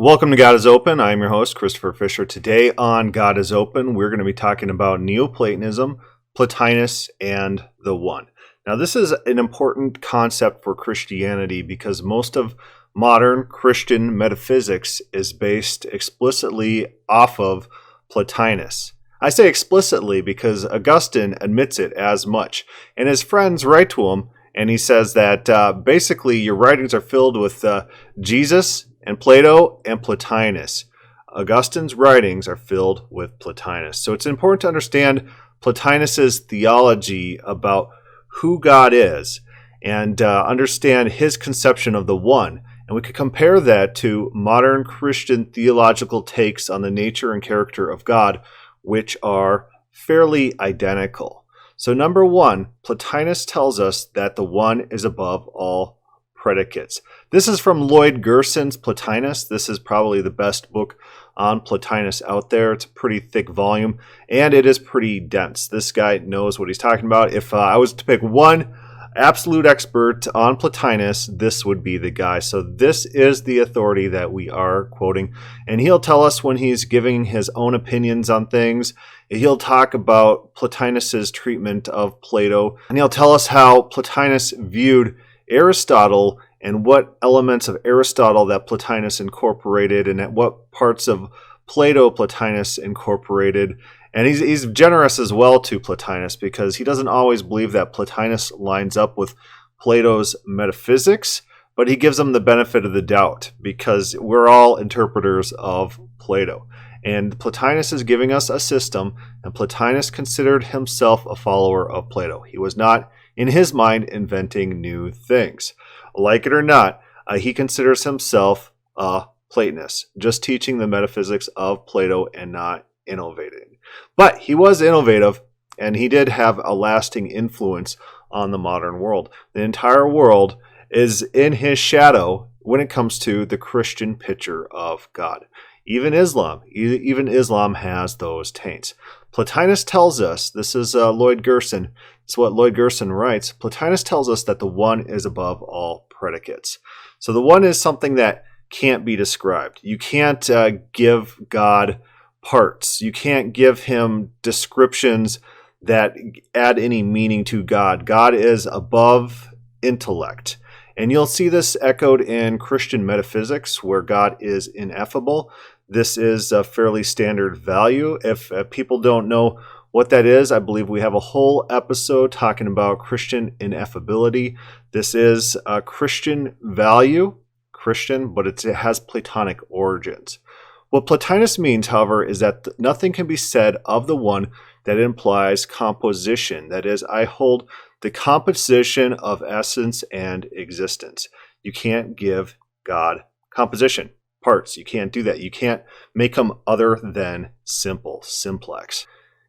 Welcome to God is Open. I'm your host, Christopher Fisher. Today on God is Open, we're going to be talking about Neoplatonism, Plotinus, and the One. Now, this is an important concept for Christianity because most of modern Christian metaphysics is based explicitly off of Plotinus. I say explicitly because Augustine admits it as much, and his friends write to him, and he says that basically your writings are filled with Jesus and Plato and Plotinus. Augustine's writings are filled with Plotinus. So it's important to understand Plotinus's theology about who God is and understand his conception of the one. And we could compare that to modern Christian theological takes on the nature and character of God, which are fairly identical. So number one, Plotinus tells us that the one is above all predicates. This is from Lloyd Gerson's Plotinus. This is probably the best book on Plotinus out there. It's a pretty thick volume, and it is pretty dense. This guy knows what he's talking about. If I was to pick one absolute expert on Plotinus, this would be the guy. So this is the authority that we are quoting, and he'll tell us when he's giving his own opinions on things. He'll talk about Plotinus's treatment of Plato, and he'll tell us how Plotinus viewed Aristotle and what elements of Aristotle that Plotinus incorporated and at what parts of Plato Plotinus incorporated. And he's generous as well to Plotinus because he doesn't always believe that Plotinus lines up with Plato's metaphysics, but he gives him the benefit of the doubt because we're all interpreters of Plato. And Plotinus is giving us a system, and Plotinus considered himself a follower of Plato. He was not, in his mind, inventing new things. Like it or not, he considers himself a Platonist, just teaching the metaphysics of Plato and not innovating. But he was innovative, and he did have a lasting influence on the modern world. The entire world is in his shadow when it comes to the Christian picture of God. Even Islam has those taints. Plotinus tells us, this is Lloyd Gerson, it's what Lloyd Gerson writes, Plotinus tells us that the one is above all predicates. So the one is something that can't be described. You can't give God parts. You can't give him descriptions that add any meaning to God. God is above intellect. And you'll see this echoed in Christian metaphysics, where God is ineffable. This is a fairly standard value. If people don't know what that is, I believe we have a whole episode talking about Christian ineffability. This is a Christian value, Christian, but it has Platonic origins. What Plotinus means, however, is that nothing can be said of the one that implies composition. That is, I hold the composition of essence and existence. You can't give God composition, parts. You can't do that. You can't make them other than simple, simplex.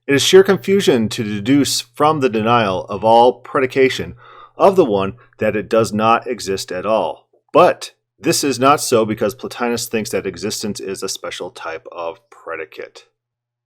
It is sheer confusion to deduce from the denial of all predication of the one that it does not exist at all. But this is not so because Plotinus thinks that existence is a special type of predicate.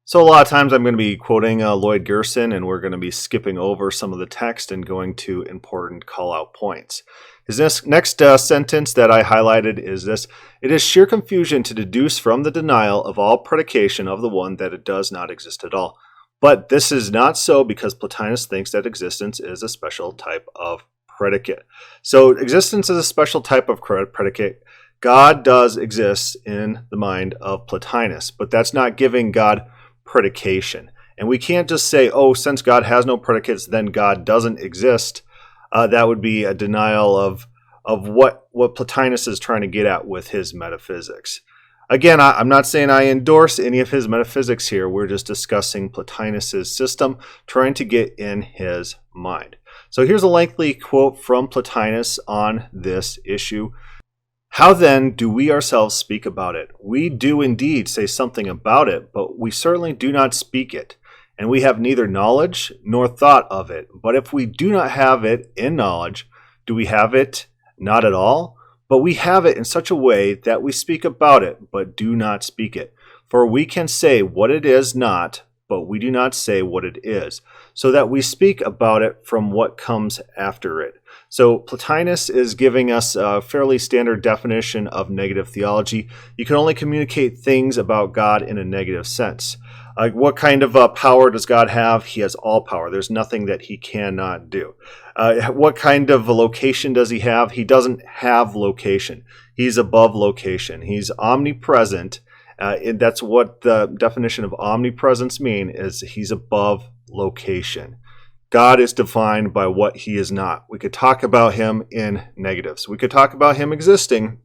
So a lot of times I'm going to be quoting Lloyd Gerson, and we're going to be skipping over some of the text and going to important call-out points. His next sentence that I highlighted is this: it is sheer confusion to deduce from the denial of all predication of the one that it does not exist at all. But this is not so because Plotinus thinks that existence is a special type of predicate. So existence is a special type of predicate. God does exist in the mind of Plotinus, but that's not giving God predication. And we can't just say, oh, since God has no predicates, then God doesn't exist. That would be a denial of what Plotinus is trying to get at with his metaphysics. Again, I'm not saying I endorse any of his metaphysics here. We're just discussing Plotinus's system, trying to get in his mind. So here's a lengthy quote from Plotinus on this issue. How then do we ourselves speak about it? We do indeed say something about it, but we certainly do not speak it, and we have neither knowledge nor thought of it. But if we do not have it in knowledge, do we have it not at all? But we have it in such a way that we speak about it, but do not speak it. For we can say what it is not, but we do not say what it is. so that we speak about it from what comes after it. So Plotinus is giving us a fairly standard definition of negative theology. You can only communicate things about God in a negative sense. What kind of power does God have? He has all power. There's nothing that he cannot do. What kind of location does he have? He doesn't have location. He's above location. He's omnipresent. That's what the definition of omnipresence means, is he's above location. God is defined by what he is not. We could talk about him in negatives. We could talk about him existing.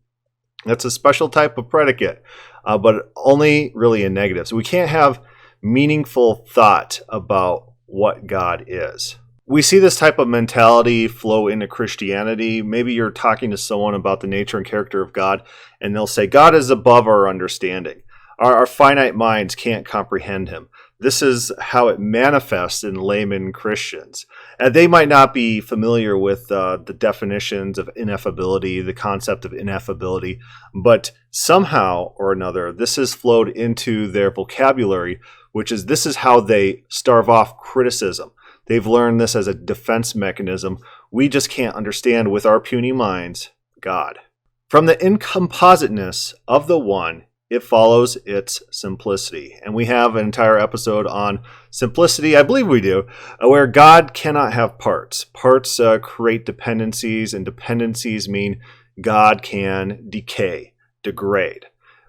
That's a special type of predicate, but only really in negatives. We can't have meaningful thought about what God is. We see this type of mentality flow into Christianity. Maybe you're talking to someone about the nature and character of God, and they'll say, God is above our understanding. Our finite minds can't comprehend him. This is how it manifests in layman Christians. And they might not be familiar with the definitions of ineffability, the concept of ineffability, but somehow or another, this has flowed into their vocabulary, which is this is how they starve off criticism. They've learned this as a defense mechanism. We just can't understand with our puny minds God. From the incompositeness of the one, it follows its simplicity. And we have an entire episode on simplicity, I believe we do, where God cannot have parts. Parts create dependencies, and dependencies mean God can decay, degrade.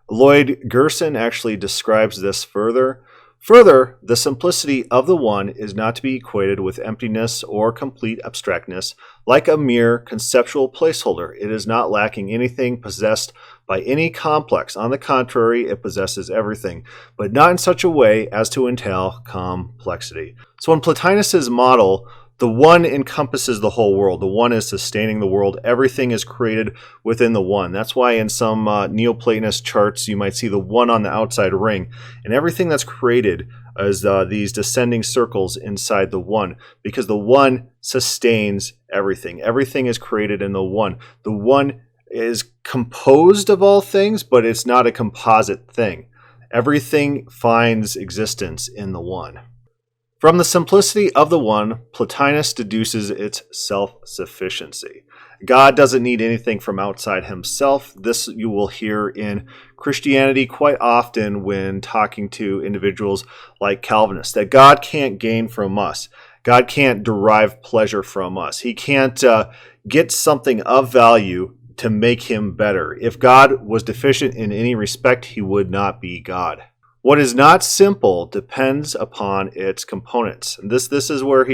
Lloyd Gerson actually describes this further. Further, the simplicity of the one is not to be equated with emptiness or complete abstractness, like a mere conceptual placeholder. It is not lacking anything possessed by any complex. On the contrary, it possesses everything, but not in such a way as to entail complexity. So in Plotinus's model, the one encompasses the whole world. The one is sustaining the world. Everything is created within the one. That's why in some Neoplatonist charts, you might see the one on the outside ring. And everything that's created is these descending circles inside the one, because the one sustains everything. Everything is created in the one. The one is composed of all things, but it's not a composite thing. Everything finds existence in the one. From the simplicity of the one, Plotinus deduces its self-sufficiency. God doesn't need anything from outside himself. This you will hear in Christianity quite often when talking to individuals like Calvinists, that God can't gain from us. God can't derive pleasure from us. He can't get something of value to make him better. If God was deficient in any respect, he would not be God. What is not simple depends upon its components. This is where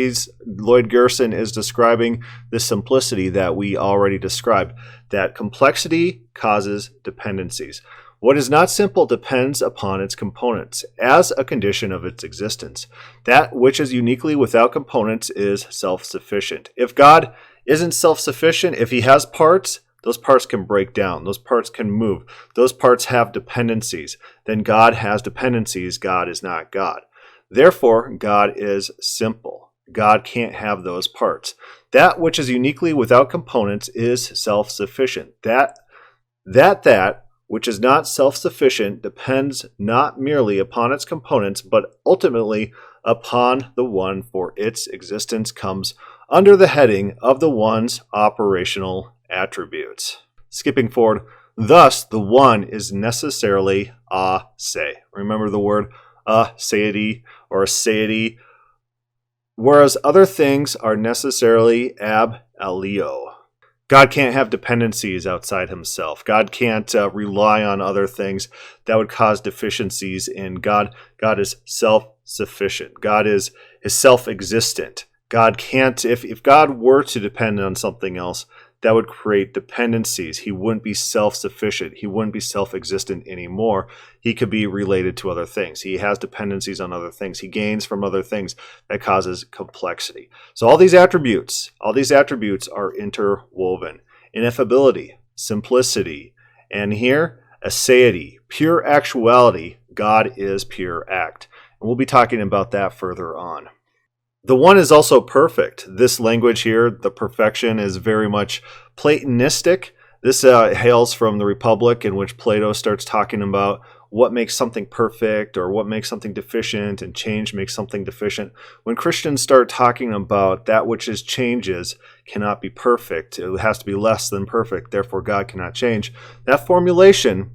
Lloyd Gerson is describing the simplicity that we already described, that complexity causes dependencies. What is not simple depends upon its components as a condition of its existence. That which is uniquely without components is self-sufficient. If God isn't self-sufficient, if he has parts, those parts can break down. Those parts can move. Those parts have dependencies. Then God has dependencies. God is not God. Therefore, God is simple. God can't have those parts. That which is uniquely without components is self-sufficient. That which is not self-sufficient depends not merely upon its components, but ultimately upon the one, for its existence comes under the heading of the one's operational attributes. Skipping forward, thus the one is necessarily a se. Remember the word aseity or aseity, whereas other things are necessarily ab alio. God can't have dependencies outside himself. God can't rely on other things that would cause deficiencies in God. God is self-sufficient. God is self-existent. God can't, if God were to depend on something else, that would create dependencies. He wouldn't be self-sufficient. He wouldn't be self-existent anymore. He could be related to other things. He has dependencies on other things. He gains from other things. That causes complexity. So all these attributes are interwoven. Ineffability, simplicity, and here, aseity, pure actuality. God is pure act. And we'll be talking about that further on. The one is also perfect. This language here, the perfection, is very much Platonistic. This hails from the Republic, in which Plato starts talking about what makes something perfect or what makes something deficient, and change makes something deficient. When Christians start talking about that which is changes cannot be perfect, it has to be less than perfect, therefore God cannot change, that formulation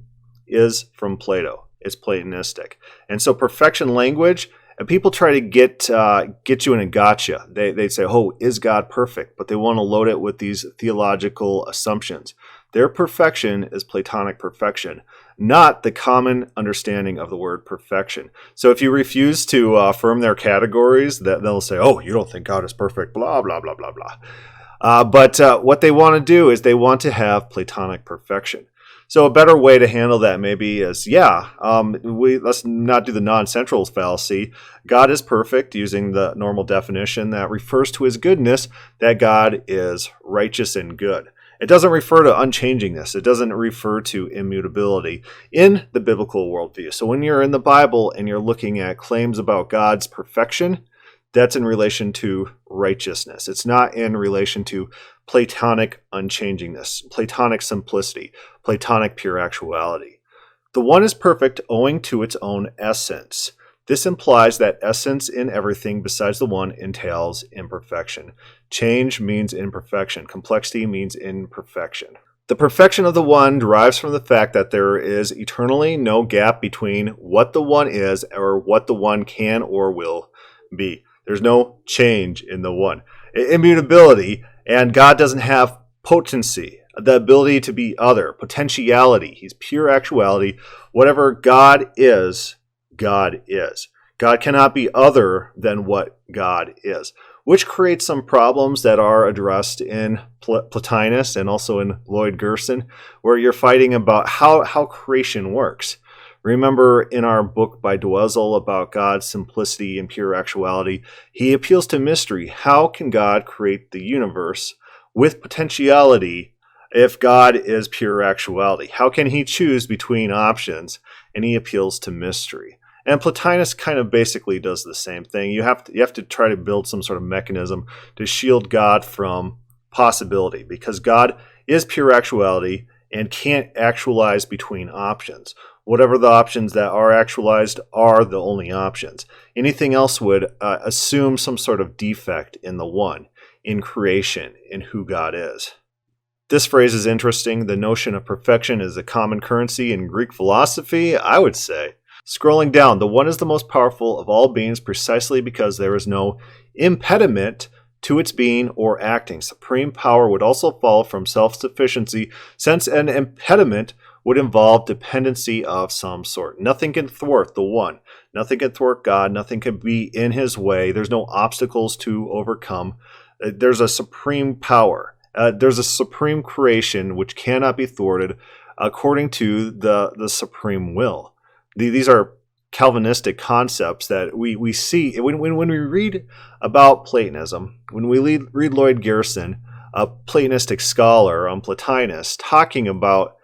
is from Plato. It's Platonistic. And so perfection language, and people try to get you in a gotcha. They say, oh, is God perfect? But they want to load it with these theological assumptions. Their perfection is Platonic perfection, not the common understanding of the word perfection. So if you refuse to affirm their categories, they'll say, oh, you don't think God is perfect, blah, blah, blah, blah, blah. But what they want to do is they want to have Platonic perfection. So a better way to handle that maybe is, let's not do the non-central fallacy. God is perfect using the normal definition that refers to his goodness, that God is righteous and good. It doesn't refer to unchangingness. It doesn't refer to immutability in the biblical worldview. So when you're in the Bible and you're looking at claims about God's perfection, that's in relation to righteousness. It's not in relation to Platonic unchangingness, Platonic simplicity, Platonic pure actuality. The one is perfect owing to its own essence. This implies that essence in everything besides the one entails imperfection. Change means imperfection. Complexity means imperfection. The perfection of the one derives from the fact that there is eternally no gap between what the one is or what the one can or will be. There's no change in the one. Immutability, and God doesn't have potency, the ability to be other, potentiality. He's pure actuality. Whatever God is, God is. God cannot be other than what God is, which creates some problems that are addressed in Plotinus and also in Lloyd Gerson, where you're fighting about how creation works. Remember in our book by Dwezel about God's simplicity and pure actuality, he appeals to mystery. How can God create the universe with potentiality if God is pure actuality? How can he choose between options? And he appeals to mystery. And Plotinus kind of basically does the same thing. You have to try to build some sort of mechanism to shield God from possibility, because God is pure actuality and can't actualize between options. Whatever the options that are actualized are the only options. Anything else would assume some sort of defect in the one, in creation, in who God is. This phrase is interesting. The notion of perfection is a common currency in Greek philosophy, I would say. Scrolling down, the one is the most powerful of all beings precisely because there is no impediment to its being or acting. Supreme power would also follow from self-sufficiency, since an impediment would involve dependency of some sort. Nothing can thwart the one. Nothing can thwart God. Nothing can be in his way. There's no obstacles to overcome. There's a supreme power. There's a supreme creation which cannot be thwarted according to the supreme will. These are Calvinistic concepts that we see when we read about Platonism, when we read Lloyd Gerson, a Platonistic scholar on Plotinus, talking about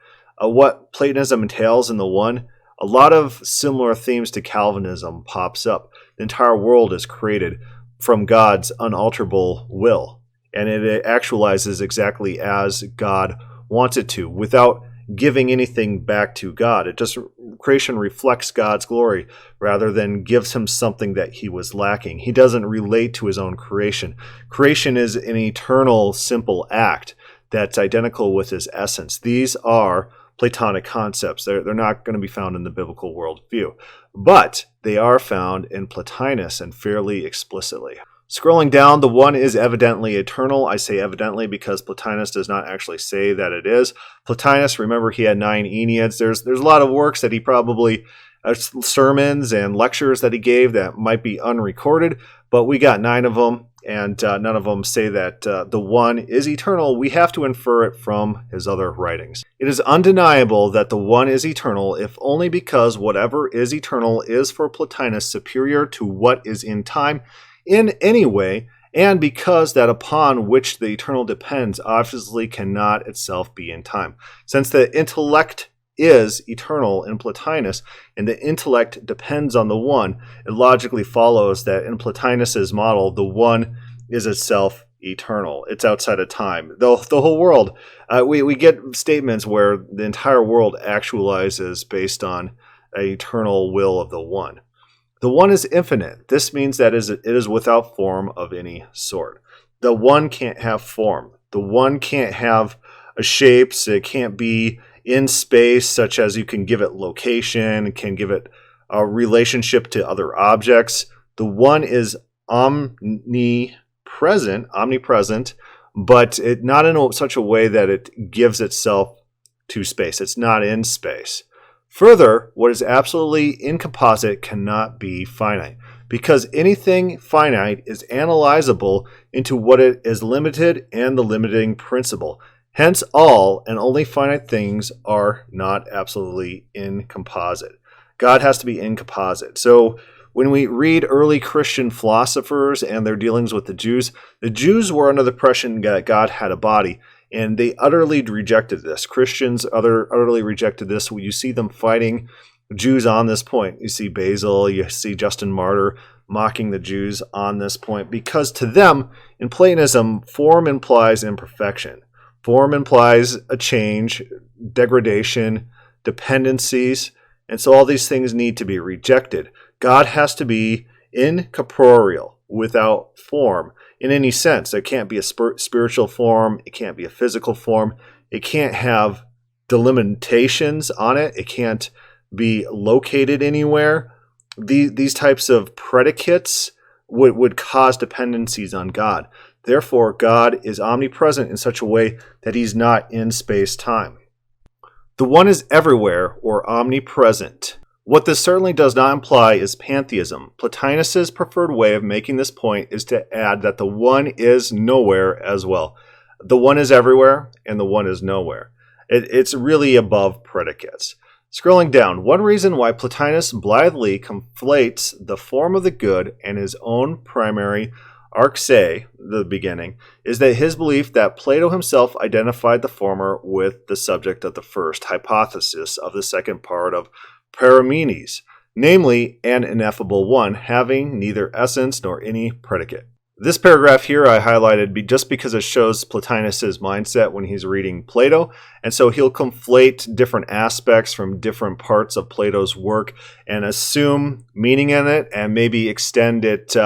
what Platonism entails in the one. A lot of similar themes to Calvinism pops up. The entire world is created from God's unalterable will, and it actualizes exactly as God wants it to, without giving anything back to God. Creation reflects God's glory rather than gives him something that he was lacking. He doesn't relate to his own creation. Creation is an eternal, simple act that's identical with his essence. These are Platonic concepts. They're not going to be found in the biblical worldview, but they are found in Plotinus and fairly explicitly. Scrolling down, the one is evidently eternal. I say evidently because Plotinus does not actually say that it is. Plotinus, remember, he had 9 Enneads. There's a lot of works that he probably, sermons and lectures that he gave that might be unrecorded, but we got 9 of them, and none of them say that the one is eternal. We have to infer it from his other writings. It is undeniable that the one is eternal, if only because whatever is eternal is for Plotinus superior to what is in time in any way, and because that upon which the eternal depends obviously cannot itself be in time. Since the intellect is eternal in Plotinus, and the intellect depends on the one, it logically follows that in Plotinus's model, the one is itself eternal. It's outside of time. The whole world, we get statements where the entire world actualizes based on an eternal will of the one. The one is infinite. This means that it is without form of any sort. The one can't have form. The one can't have a shape, so it can't be in space, such as you can give it location, can give it a relationship to other objects. The one is omnipresent, but not in such a way that it gives itself to space. It's not in space. Further, what is absolutely incomposite cannot be finite, because anything finite is analyzable into what it is limited and the limiting principle. Hence, all and only finite things are not absolutely incomposite. God has to be incomposite. So when we read early Christian philosophers and their dealings with the Jews were under the impression that God had a body, and they utterly rejected this. Christians utterly rejected this. You see them fighting Jews on this point. You see Basil, you see Justin Martyr mocking the Jews on this point, because to them, in Platonism, form implies imperfection. Form implies a change, degradation, dependencies, and so all these things need to be rejected. God has to be incorporeal, without form in any sense. It can't be a spiritual form. It can't be a physical form. It can't have delimitations on it. It can't be located anywhere. These types of predicates would cause dependencies on God. Therefore, God is omnipresent in such a way that he's not in space-time. The one is everywhere, or omnipresent. What this certainly does not imply is pantheism. Plotinus' preferred way of making this point is to add that the one is nowhere as well. The one is everywhere, and the one is nowhere. It's really above predicates. Scrolling down, one reason why Plotinus blithely conflates the form of the good and his own primary arxe, the beginning, is that his belief that Plato himself identified the former with the subject of the first hypothesis of the second part of Parmenides, namely an ineffable one, having neither essence nor any predicate. This paragraph here I highlighted just because it shows Plotinus' mindset when he's reading Plato, and so he'll conflate different aspects from different parts of Plato's work and assume meaning in it and maybe extend it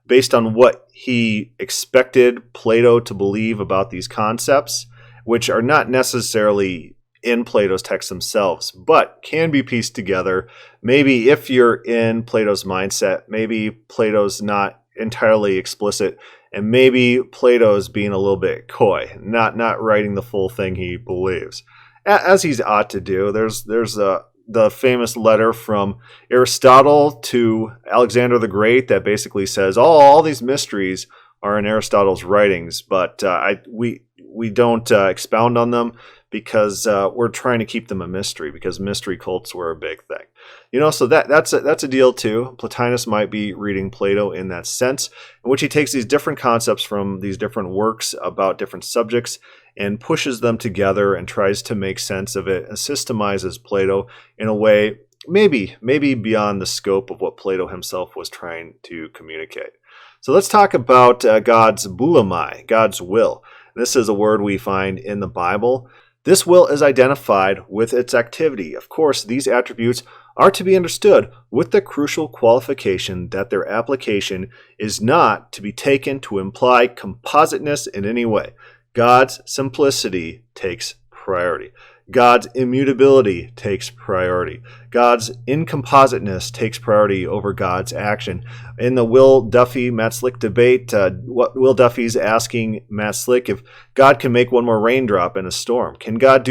based on what he expected Plato to believe about these concepts, which are not necessarily in Plato's texts themselves, but can be pieced together. Maybe if you're in Plato's mindset, maybe Plato's not entirely explicit, and maybe Plato's being a little bit coy, not writing the full thing he believes, as he ought to do. There's the famous letter from Aristotle to Alexander the Great that basically says all these mysteries are in Aristotle's writings, but we don't expound on them because we're trying to keep them a mystery, because mystery cults were a big thing. So that's a deal too. Plotinus might be reading Plato in that sense, in which he takes these different concepts from these different works about different subjects and pushes them together and tries to make sense of it and systemizes Plato in a way maybe beyond the scope of what Plato himself was trying to communicate. So let's talk about God's boulomai, God's will. This is a word we find in the Bible. This will is identified with its activity. Of course, these attributes are to be understood with the crucial qualification that their application is not to be taken to imply compositeness in any way. God's simplicity takes priority. God's immutability takes priority. God's incompositeness takes priority over God's action. In the Will Duffy-Matt Slick debate, Will Duffy's asking Matt Slick if God can make one more raindrop in a storm. Can God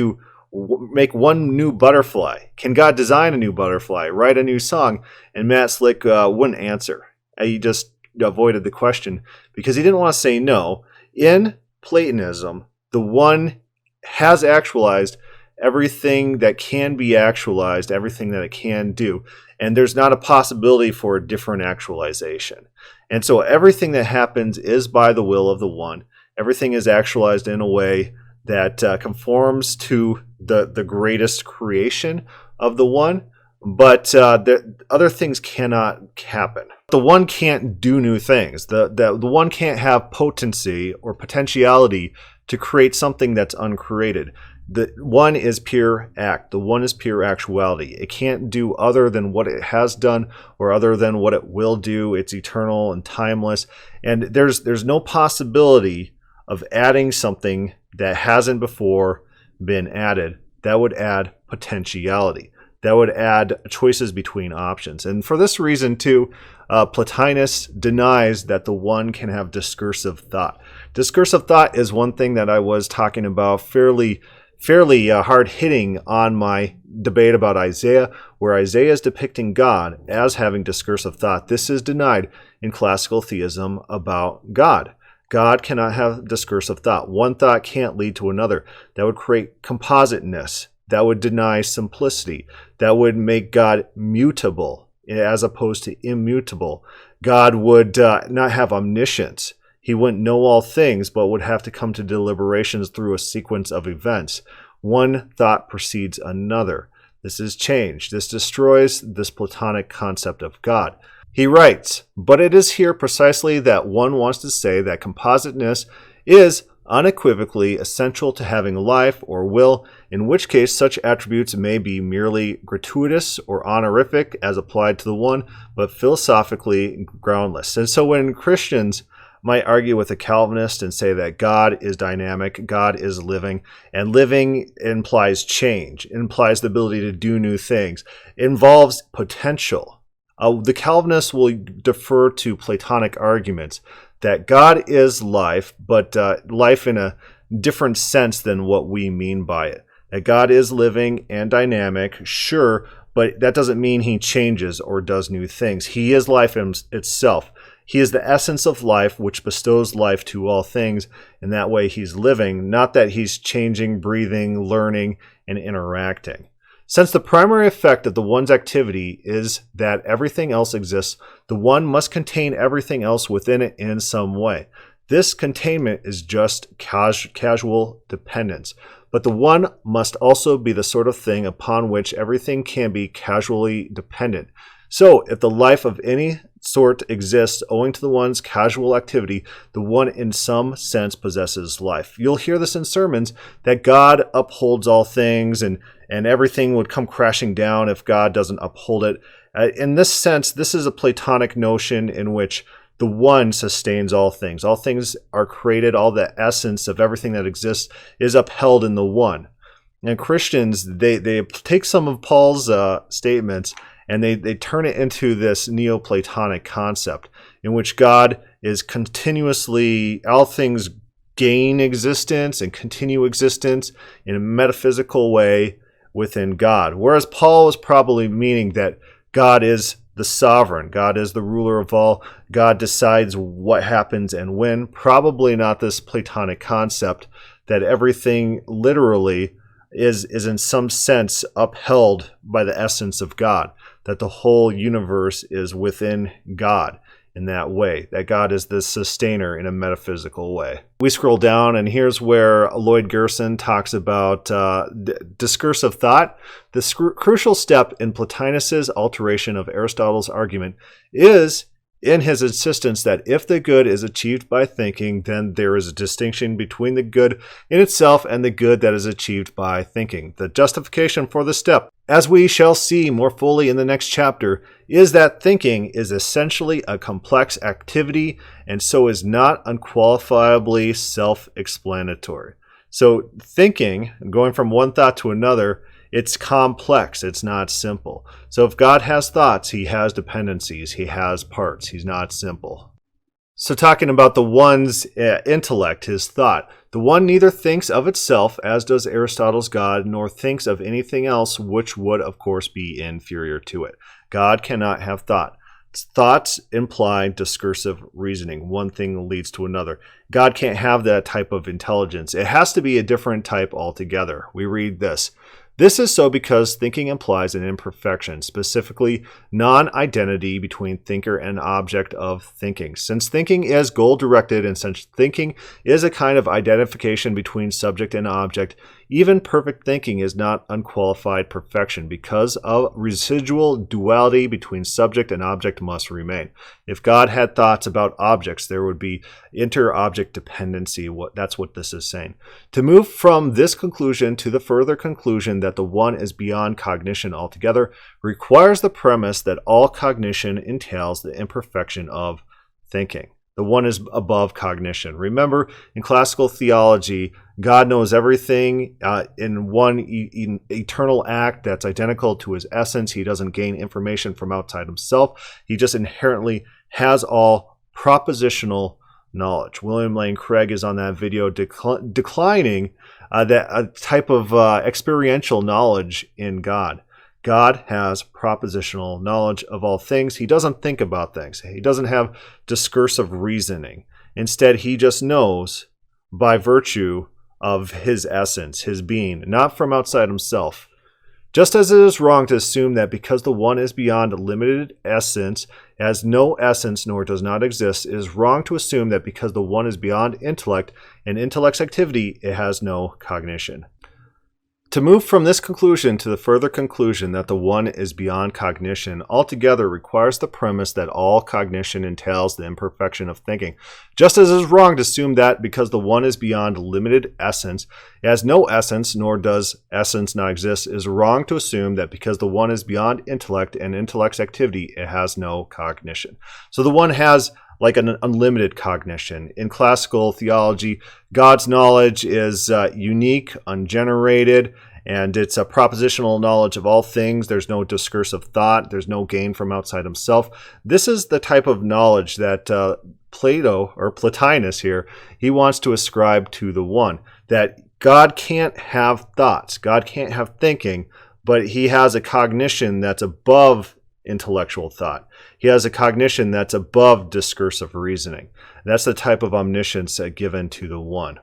make one new butterfly? Can God design a new butterfly, write a new song? And Matt Slick wouldn't answer. He just avoided the question because he didn't want to say no. In Platonism, the one has actualized everything that can be actualized, everything that it can do. And there's not a possibility for a different actualization. And so everything that happens is by the will of the one. Everything is actualized in a way that conforms to the greatest creation of the one. But the other things cannot happen. The one can't do new things. The one can't have potency or potentiality to create something that's uncreated. The one is pure act. The one is pure actuality. It can't do other than what it has done or other than what it will do. It's eternal and timeless. And there's no possibility of adding something that hasn't before been added. That would add potentiality. That would add choices between options. And for this reason, too, Plotinus denies that the one can have discursive thought. Discursive thought is one thing that I was talking about fairly hard-hitting on my debate about Isaiah, where Isaiah is depicting God as having discursive thought. This is denied in classical theism about God. God cannot have discursive thought. One thought can't lead to another. That would create compositeness. That would deny simplicity. That would make God mutable as opposed to immutable. God would not have omniscience. He wouldn't know all things, but would have to come to deliberations through a sequence of events. One thought precedes another. This is change. This destroys this Platonic concept of God. He writes, but it is here precisely that one wants to say that compositeness is unequivocally essential to having life or will, in which case such attributes may be merely gratuitous or honorific as applied to the one, but philosophically groundless. And so when Christians might argue with a Calvinist and say that God is dynamic, God is living, and living implies change, implies the ability to do new things, involves potential. The Calvinists will defer to Platonic arguments that God is life, but life in a different sense than what we mean by it. That God is living and dynamic, sure, but that doesn't mean he changes or does new things. He is life itself. He is the essence of life, which bestows life to all things. In that way, he's living, not that he's changing, breathing, learning, and interacting. Since the primary effect of the one's activity is that everything else exists, the one must contain everything else within it in some way. This containment is just casual dependence. But the one must also be the sort of thing upon which everything can be casually dependent. So, if the life of any sort exists owing to the one's casual activity, the one in some sense possesses life. You'll hear this in sermons that God upholds all things and everything would come crashing down if God doesn't uphold it. In this sense, this is a Platonic notion in which the one sustains all things. All things are created, all the essence of everything that exists is upheld in the one. And Christians, they take some of Paul's statements and they turn it into this Neoplatonic concept in which God is continuously, all things gain existence and continue existence in a metaphysical way within God. Whereas Paul was probably meaning that God is the sovereign, God is the ruler of all, God decides what happens and when. Probably not this Platonic concept that everything literally is in some sense upheld by the essence of God, that the whole universe is within God in that way, that God is the sustainer in a metaphysical way. We scroll down and here's where Lloyd Gerson talks about discursive thought. The crucial step in Plotinus's alteration of Aristotle's argument is in his insistence that if the good is achieved by thinking, then there is a distinction between the good in itself and the good that is achieved by thinking. The justification for the step, as we shall see more fully in the next chapter, is that thinking is essentially a complex activity and so is not unqualifiably self-explanatory. So thinking, going from one thought to another, it's complex. It's not simple. So if God has thoughts, he has dependencies. He has parts. He's not simple. So talking about the one's intellect, his thought, the one neither thinks of itself, as does Aristotle's God, nor thinks of anything else, which would, of course, be inferior to it. God cannot have thought. Thoughts imply discursive reasoning. One thing leads to another. God can't have that type of intelligence. It has to be a different type altogether. We read this. This is so because thinking implies an imperfection, specifically non-identity between thinker and object of thinking. Since thinking is goal-directed and since thinking is a kind of identification between subject and object, Even perfect thinking is not unqualified perfection because of residual duality between subject and object must remain. If God had thoughts about objects, there would be inter-object dependency. That's what this is saying. To move from this conclusion to the further conclusion that the one is beyond cognition altogether requires the premise that all cognition entails the imperfection of thinking. The one is above cognition. Remember, in classical theology, God knows everything in one eternal act that's identical to his essence. He doesn't gain information from outside himself. He just inherently has all propositional knowledge. William Lane Craig is on that video declining that type of experiential knowledge in God. God has propositional knowledge of all things. He doesn't think about things. He doesn't have discursive reasoning. Instead, he just knows by virtue of his essence, his being, not from outside himself. Just as it is wrong to assume that because the one is beyond a limited essence, has no essence nor does not exist, it is wrong to assume that because the one is beyond intellect and intellect's activity, it has no cognition. To move from this conclusion to the further conclusion that the one is beyond cognition altogether requires the premise that all cognition entails the imperfection of thinking. Just as it is wrong to assume that because the one is beyond limited essence, it has no essence, nor does essence not exist, it is wrong to assume that because the one is beyond intellect and intellect's activity, it has no cognition. So the one has like an unlimited cognition. In classical theology, God's knowledge is unique, ungenerated, and it's a propositional knowledge of all things. There's no discursive thought. There's no gain from outside himself. This is the type of knowledge that Plato, or Plotinus here, he wants to ascribe to the one, that God can't have thoughts. God can't have thinking, but he has a cognition that's above intellectual thought. He has a cognition that's above discursive reasoning. That's the type of omniscience given to the one.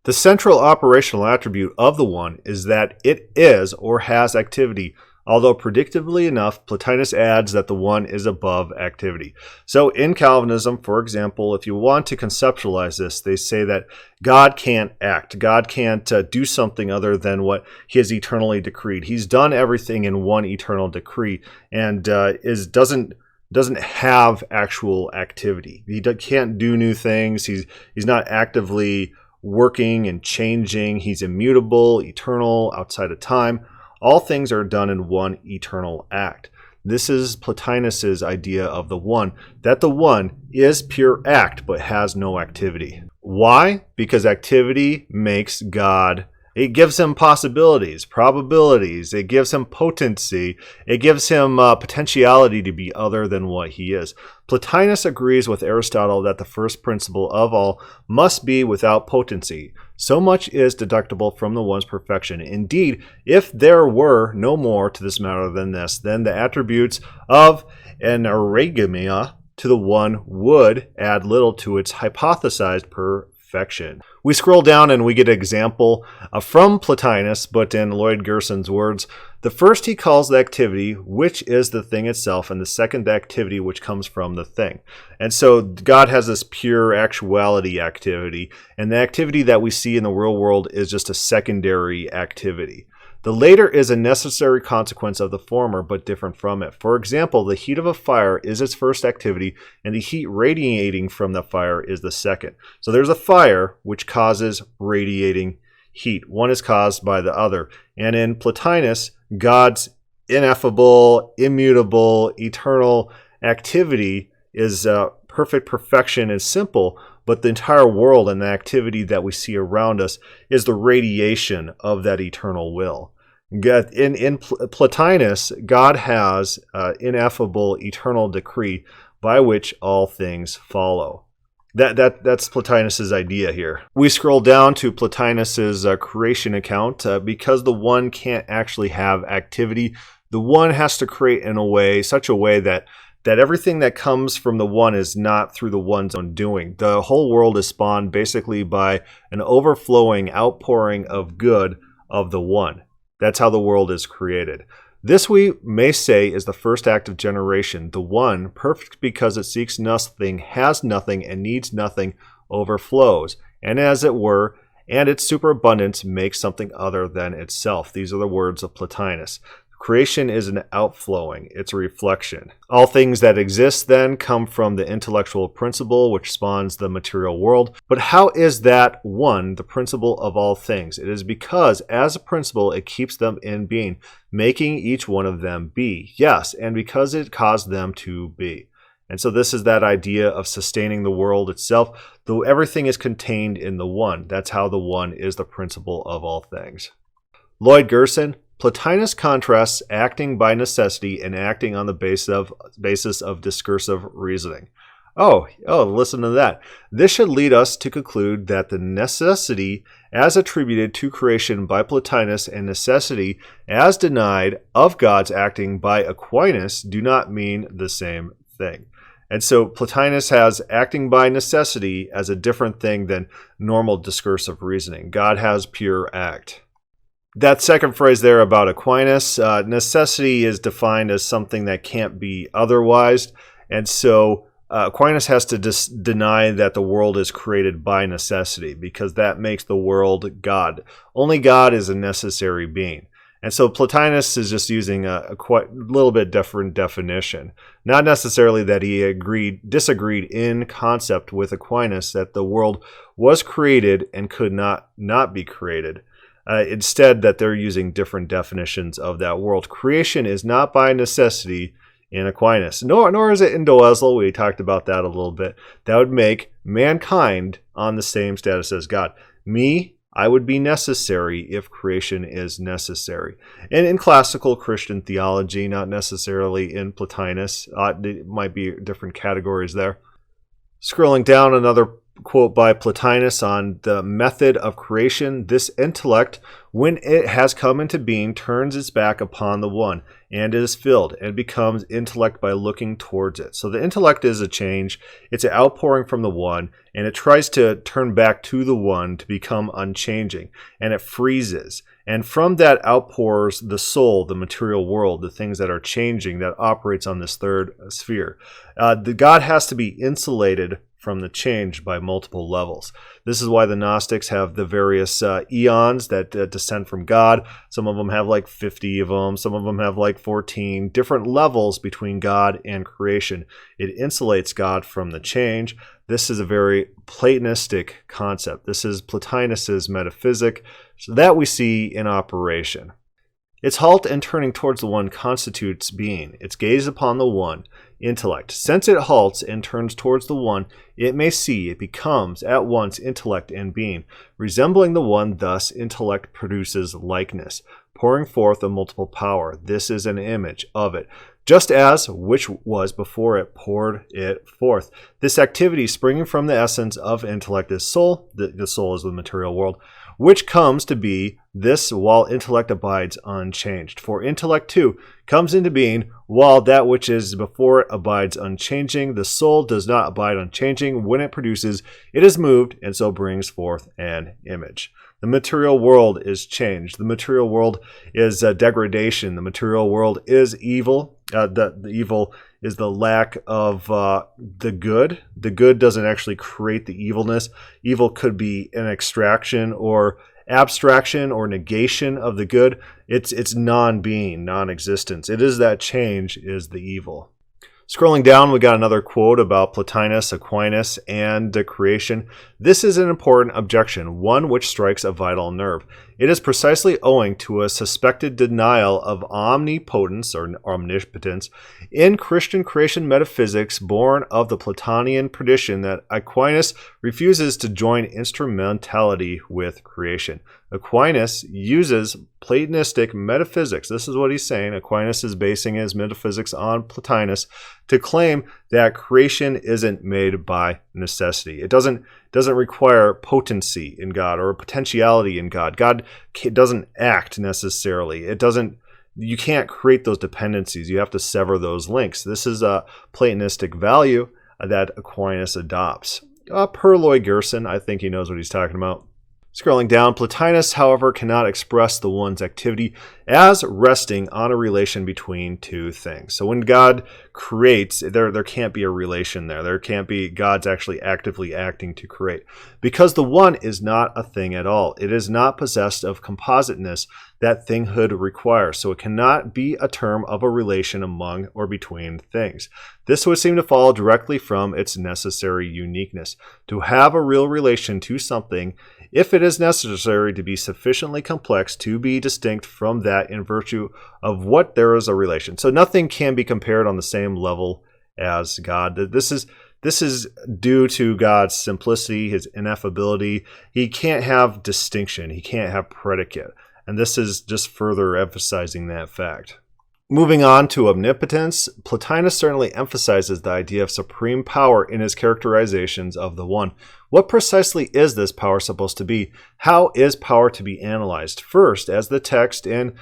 The central operational attribute of the one is that it is or has activity, although predictably enough, Plotinus adds that the one is above activity. So in Calvinism, for example, if you want to conceptualize this, they say that God can't act. God can't do something other than what he has eternally decreed. He's done everything in one eternal decree and doesn't have actual activity. He can't do new things. He's not actively working and changing. He's immutable, eternal, outside of time. All things are done in one eternal act. This is Plotinus's idea of the one, that the one is pure act but has no activity. Why? Because activity makes God, it gives him possibilities, probabilities, it gives him potency, it gives him potentiality to be other than what he is. Plotinus agrees with Aristotle that the first principle of all must be without potency. So much is deductible from the one's perfection. Indeed, if there were no more to this matter than this, then the attributes of an aragamia to the one would add little to its hypothesized perfection. We scroll down and we get an example from Plotinus, but in Lloyd Gerson's words, the first he calls the activity, which is the thing itself, and the second the activity, which comes from the thing. And so God has this pure actuality activity, and the activity that we see in the real world is just a secondary activity. The later is a necessary consequence of the former, but different from it. For example, the heat of a fire is its first activity, and the heat radiating from the fire is the second. So there's a fire, which causes radiating heat. One is caused by the other. And in Plotinus, God's ineffable, immutable, eternal activity is perfect perfection and simple, but the entire world and the activity that we see around us is the radiation of that eternal will. In Plotinus, God has ineffable, eternal decree by which all things follow. That's Plotinus's idea here. We scroll down to Plotinus's creation account. Because the one can't actually have activity, the one has to create in such a way that everything that comes from the one is not through the one's own doing. The whole world is spawned basically by an overflowing outpouring of good of the one. That's how the world is created. This, we may say, is the first act of generation. The one, perfect because it seeks nothing, has nothing, and needs nothing, overflows, and as it were, and its superabundance makes something other than itself. These are the words of Plotinus. Creation is an outflowing, it's a reflection. All things that exist then come from the intellectual principle which spawns the material world. But how is that one the principle of all things? It is because as a principle it keeps them in being, making each one of them be. Yes, and because it caused them to be. And so this is that idea of sustaining the world itself, though everything is contained in the one. That's how the one is the principle of all things. Lloyd Gerson, Plotinus contrasts acting by necessity and acting on the basis of discursive reasoning. Oh, listen to that. This should lead us to conclude that the necessity as attributed to creation by Plotinus and necessity as denied of God's acting by Aquinas do not mean the same thing. And so Plotinus has acting by necessity as a different thing than normal discursive reasoning. God has pure act. That second phrase there about Aquinas, necessity is defined as something that can't be otherwise. And so Aquinas has to deny that the world is created by necessity because that makes the world God. Only God is a necessary being. And so Plotinus is just using a quite little bit different definition. Not necessarily that he disagreed in concept with Aquinas that the world was created and could not be created. Instead, that they're using different definitions of that world. Creation is not by necessity in Aquinas, nor is it in Doesel. We talked about that a little bit. That would make mankind on the same status as God. I would be necessary if creation is necessary. And in classical Christian theology, not necessarily in Plotinus, it might be different categories there. Scrolling down, another quote by Plotinus on the method of creation. This intellect, when it has come into being, turns its back upon the one and is filled and becomes intellect by looking towards it. So the intellect is a change. It's an outpouring from the one, and it tries to turn back to the one to become unchanging, and it freezes. And from that outpours the soul, the material world, the things that are changing, that operates on this third sphere. The God has to be insulated from the change by multiple levels. This is why the Gnostics have the various eons that descend from God. Some of them have like 50 of them. Some of them have like 14 different levels between God and creation. It insulates God from the change. This is a very Platonistic concept. This is Plotinus's metaphysic, so that we see in operation. Its halt and turning towards the one constitutes being. Its gaze upon the one, intellect. Since it halts and turns towards the one, it may see it becomes at once intellect and being. Resembling the one, thus intellect produces likeness, pouring forth a multiple power. This is an image of it, just as which was before it poured it forth. This activity springing from the essence of intellect is soul. The soul is the material world, which comes to be this while intellect abides unchanged. For intellect too comes into being while that which is before it abides unchanging. The soul does not abide unchanging. When it produces, it is moved and so brings forth an image. The material world is changed. The material world is degradation. The material world is evil. The evil is the lack of the good. The good doesn't actually create the evilness. Evil could be an extraction or abstraction or negation of the good. It's non-being, non-existence. It is that change is the evil. Scrolling down, we got another quote about Plotinus, Aquinas, and creation. This is an important objection, one which strikes a vital nerve. It is precisely owing to a suspected denial of omnipotence or omnipotence in Christian creation metaphysics born of the Platonian tradition that Aquinas refuses to join instrumentality with creation. Aquinas uses Platonistic metaphysics. This is what he's saying. Aquinas is basing his metaphysics on Plotinus to claim that creation isn't made by necessity. It doesn't require potency in God or potentiality in God. God doesn't act necessarily. You can't create those dependencies. You have to sever those links. This is a Platonistic value that Aquinas adopts. Per Lloyd Gerson, I think he knows what he's talking about. Scrolling down, Plotinus, however, cannot express the one's activity as resting on a relation between two things. So when God creates, there can't be a relation there. There can't be God's actually actively acting to create. Because the one is not a thing at all. It is not possessed of compositeness that thinghood requires. So it cannot be a term of a relation among or between things. This would seem to follow directly from its necessary uniqueness. To have a real relation to something, if it is necessary to be sufficiently complex to be distinct from that in virtue of what there is a relation. So nothing can be compared on the same level as God. This is due to God's simplicity, his ineffability. He can't have distinction. He can't have predicate. And this is just further emphasizing that fact. Moving on to omnipotence, Plotinus certainly emphasizes the idea of supreme power in his characterizations of the one. What precisely is this power supposed to be? How is power to be analyzed? First, as the text in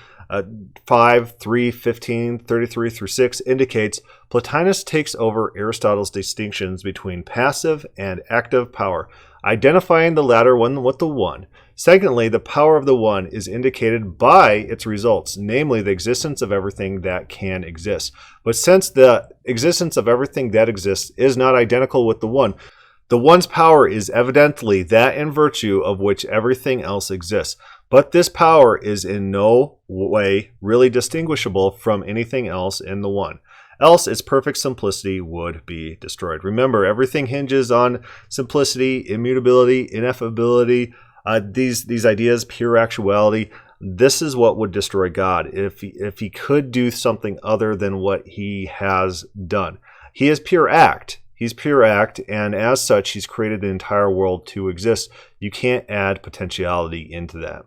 5, 3, 15, 33 through 6 indicates, Plotinus takes over Aristotle's distinctions between passive and active power, identifying the latter one with the one. Secondly, the power of the one is indicated by its results, namely the existence of everything that can exist. But since the existence of everything that exists is not identical with the one's power is evidently that in virtue of which everything else exists. But this power is in no way really distinguishable from anything else in the one. Else its perfect simplicity would be destroyed. Remember, everything hinges on simplicity, immutability, ineffability, these ideas, pure actuality. This is what would destroy God if he could do something other than what he has done. He is pure act. He's pure act, and as such, he's created the entire world to exist. You can't add potentiality into that.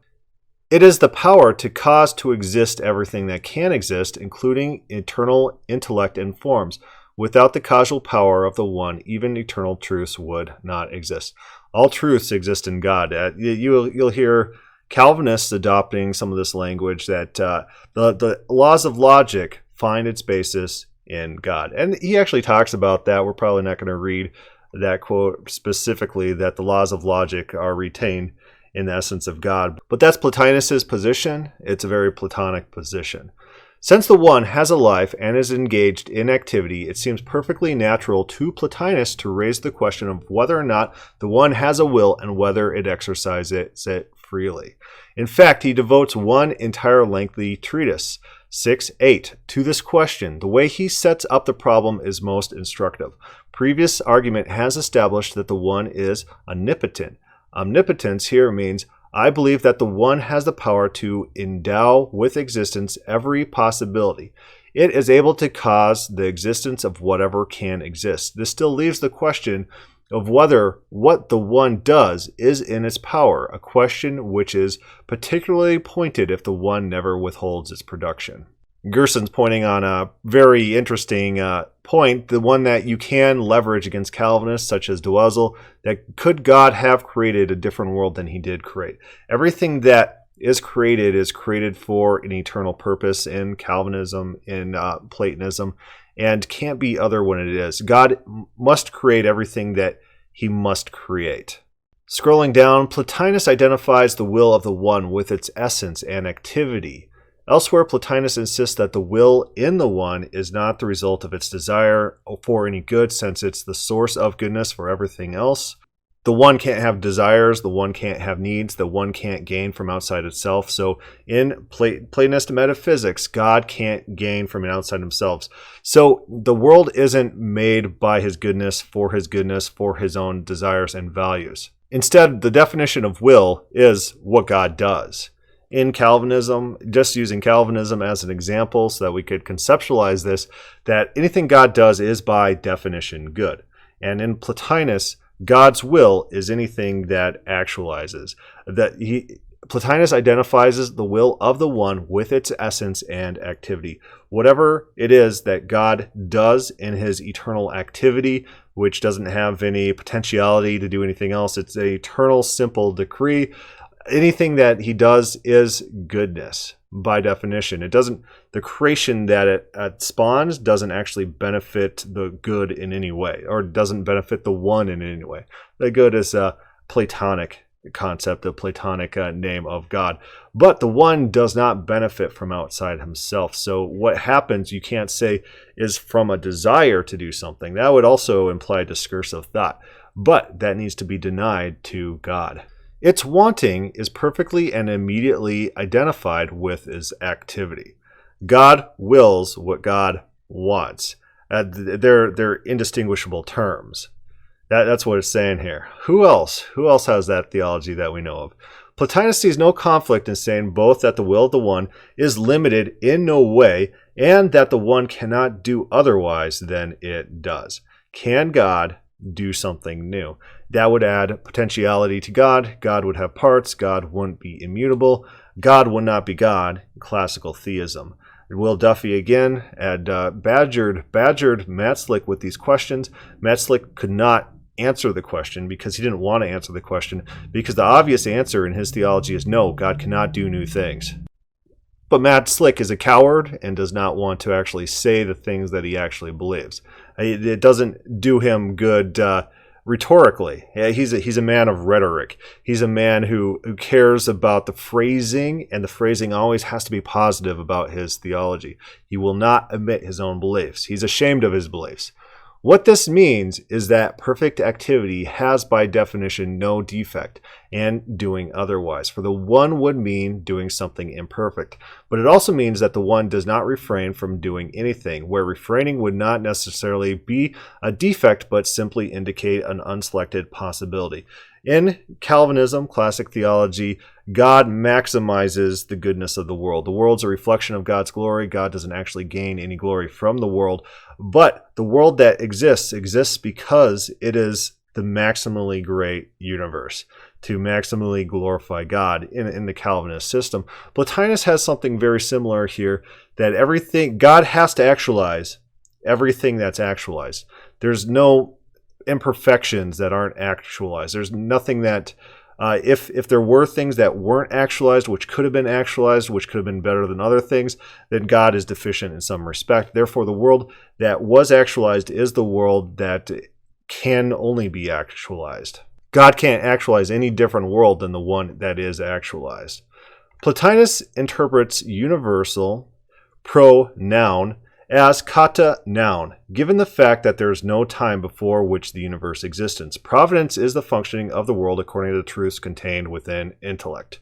It is the power to cause to exist everything that can exist, including eternal intellect and forms. Without the causal power of the one, even eternal truths would not exist. All truths exist in God. You'll hear Calvinists adopting some of this language that the laws of logic find its basis in God. And he actually talks about that. We're probably not going to read that quote specifically, that the laws of logic are retained in the essence of God. But that's Plotinus's position. It's a very Platonic position. Since the one has a life and is engaged in activity, it seems perfectly natural to Plotinus to raise the question of whether or not the one has a will and whether it exercises it freely. In fact, he devotes one entire lengthy treatise, 6-8, to this question. The way he sets up the problem is most instructive. Previous argument has established that the one is omnipotent. Omnipotence here means I believe that the one has the power to endow with existence every possibility. It is able to cause the existence of whatever can exist. This still leaves the question of whether what the one does is in its power, a question which is particularly pointed if the one never withholds its production. Gerson's pointing on a very interesting point, the one that you can leverage against Calvinists such as Duazel, that could God have created a different world than he did create? Everything that is created for an eternal purpose in Calvinism, in Platonism, and can't be other when it is. God must create everything that he must create. Scrolling down, Plotinus identifies the will of the one with its essence and activity. Elsewhere, Plotinus insists that the will in the one is not the result of its desire for any good, since it's the source of goodness for everything else. The one can't have desires, the one can't have needs, the one can't gain from outside itself. So in Platonist metaphysics, God can't gain from outside himself. So the world isn't made by his goodness, for his own desires and values. Instead, the definition of will is what God does. In Calvinism, just using Calvinism as an example so that we could conceptualize this, that anything God does is by definition good. And in Plotinus, God's will is anything that actualizes. Plotinus identifies the will of the one with its essence and activity. Whatever it is that God does in his eternal activity, which doesn't have any potentiality to do anything else, it's an eternal simple decree. Anything that he does is goodness by definition. The creation that it spawns doesn't actually benefit the good in any way, or doesn't benefit the one in any way. The good is Platonic concept, the Platonic name of God. But the one does not benefit from outside himself. So what happens, you can't say, is from a desire to do something. That would also imply discursive thought. But that needs to be denied to God. Its wanting is perfectly and immediately identified with its activity. God wills what God wants. They're indistinguishable terms. That's what it's saying here. Who else has that theology that we know of? Plotinus sees no conflict in saying both that the will of the one is limited in no way and that the one cannot do otherwise than it does. Can God do something new? That would add potentiality to God. God would have parts. God wouldn't be immutable. God would not be God. Classical theism. Will Duffy again had badgered Matt Slick with these questions. Matt Slick could not answer the question because he didn't want to answer the question, because the obvious answer in his theology is no, God cannot do new things. But Matt Slick is a coward and does not want to actually say the things that he actually believes. It doesn't do him good rhetorically. He's a man of rhetoric. He's a man who cares about the phrasing, and the phrasing always has to be positive about his theology. He will not admit his own beliefs. He's ashamed of his beliefs. What this means is that perfect activity has by definition no defect, and doing otherwise. For the one would mean doing something imperfect. But it also means that the one does not refrain from doing anything, where refraining would not necessarily be a defect, but simply indicate an unselected possibility. In Calvinism, classic theology, God maximizes the goodness of the world. The world's a reflection of God's glory. God doesn't actually gain any glory from the world. But the world that exists because it is the maximally great universe, to maximally glorify God in the Calvinist system. Plotinus has something very similar here, that God has to actualize everything that's actualized. There's no imperfections that aren't actualized. There's nothing that, if there were things that weren't actualized, which could have been actualized, which could have been better than other things, then God is deficient in some respect. Therefore, the world that was actualized is the world that can only be actualized. God can't actualize any different world than the one that is actualized. Plotinus interprets universal pronoun as kata noun, given the fact that there is no time before which the universe exists. Providence is the functioning of the world according to the truths contained within intellect.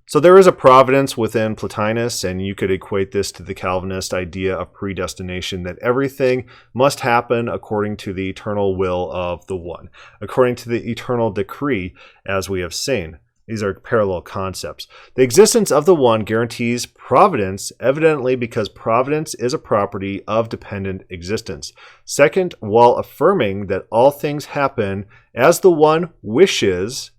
So there is a providence within Plotinus, and you could equate this to the Calvinist idea of predestination, that everything must happen according to the eternal will of the one, according to the eternal decree, as we have seen. These are parallel concepts. The existence of the one guarantees providence, evidently because providence is a property of dependent existence. Second, while affirming that all things happen as the one wishes,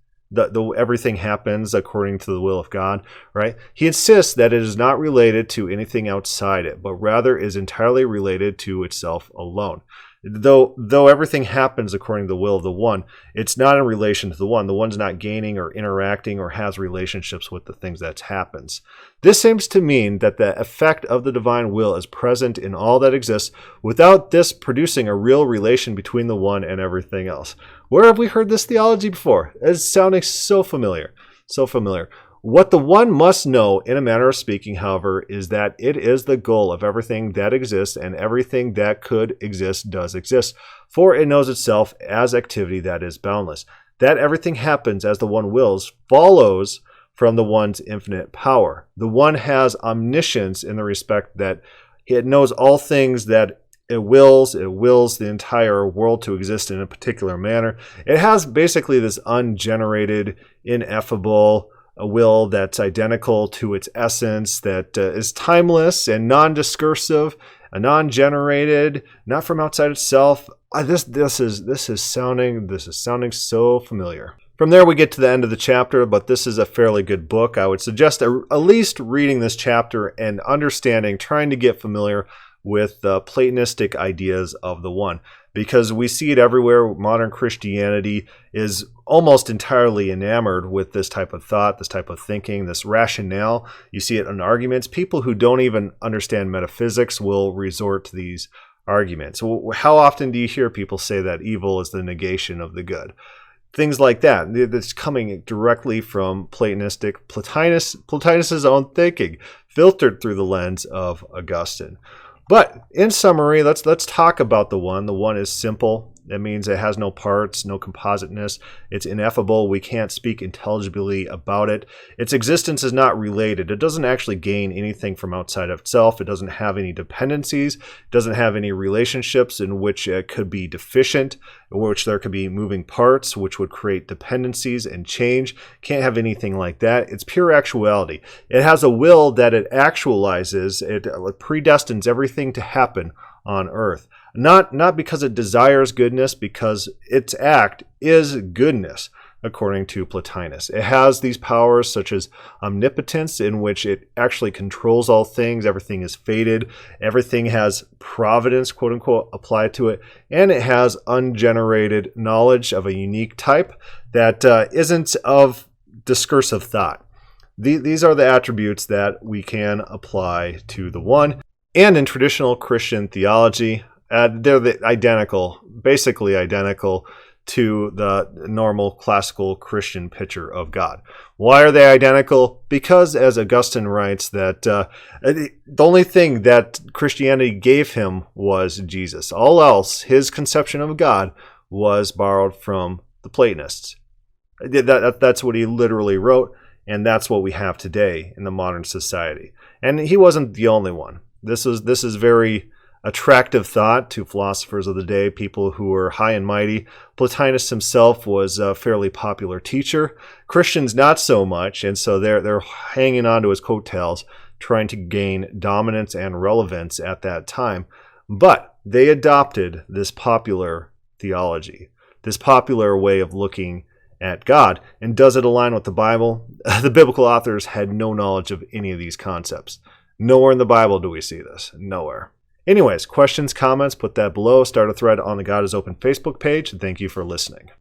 everything happens according to the will of God, right? He insists that it is not related to anything outside it, but rather is entirely related to itself alone. Though everything happens according to the will of the one, it's not in relation to the one. The one's not gaining or interacting or has relationships with the things that happens. This seems to mean that the effect of the divine will is present in all that exists, without this producing a real relation between the one and everything else. Where have we heard this theology before? It's sounding so familiar. So familiar. What the one must know, in a manner of speaking, however, is that it is the goal of everything that exists, and everything that could exist does exist, for it knows itself as activity that is boundless. That everything happens as the one wills follows from the one's infinite power. The one has omniscience in the respect that it knows all things that it wills the entire world to exist in a particular manner. It has basically this ungenerated, ineffable a will that's identical to its essence, that is timeless and non-discursive, non-generated, not from outside itself. This is sounding so familiar. From there, we get to the end of the chapter, but this is a fairly good book. I would suggest at least reading this chapter and understanding, trying to get familiar with the Platonistic ideas of the one, because we see it everywhere. Modern Christianity is almost entirely enamored with this type of thought, this type of thinking, this rationale. You see it in arguments. People who don't even understand metaphysics will resort to these arguments. How often do you hear people say that evil is the negation of the good? things like that. That's coming directly from Plotinus' own thinking, filtered through the lens of Augustine. But in summary, let's talk about the one. The one is simple. That means it has no parts, no compositeness. It's ineffable. We can't speak intelligibly about it. Its existence is not related. It doesn't actually gain anything from outside of itself. It doesn't have any dependencies. It doesn't have any relationships in which it could be deficient, in which there could be moving parts, which would create dependencies and change. Can't have anything like that. It's pure actuality. It has a will that it actualizes. It predestines everything to happen on earth. Not because it desires goodness, because its act is goodness, according to Plotinus. It has these powers such as omnipotence, in which it actually controls all things. Everything is fated. Everything has providence, quote unquote, applied to it. And it has ungenerated knowledge of a unique type that isn't of discursive thought. These are the attributes that we can apply to the one. And in traditional Christian theology, they're basically identical to the normal classical Christian picture of God. Why are they identical? Because, as Augustine writes, that the only thing that Christianity gave him was Jesus. All else, his conception of God, was borrowed from the Platonists. That's what he literally wrote, and that's what we have today in the modern society. And he wasn't the only one. This is very attractive thought to philosophers of the day, people who were high and mighty. Plotinus himself was a fairly popular teacher. Christians not so much, and so they're hanging on to his coattails, trying to gain dominance and relevance at that time. But they adopted this popular theology, this popular way of looking at God. And does it align with the Bible? The biblical authors had no knowledge of any of these concepts. Nowhere in the Bible do we see this. Nowhere. Anyways, questions, comments, put that below. Start a thread on the God is Open Facebook page. And thank you for listening.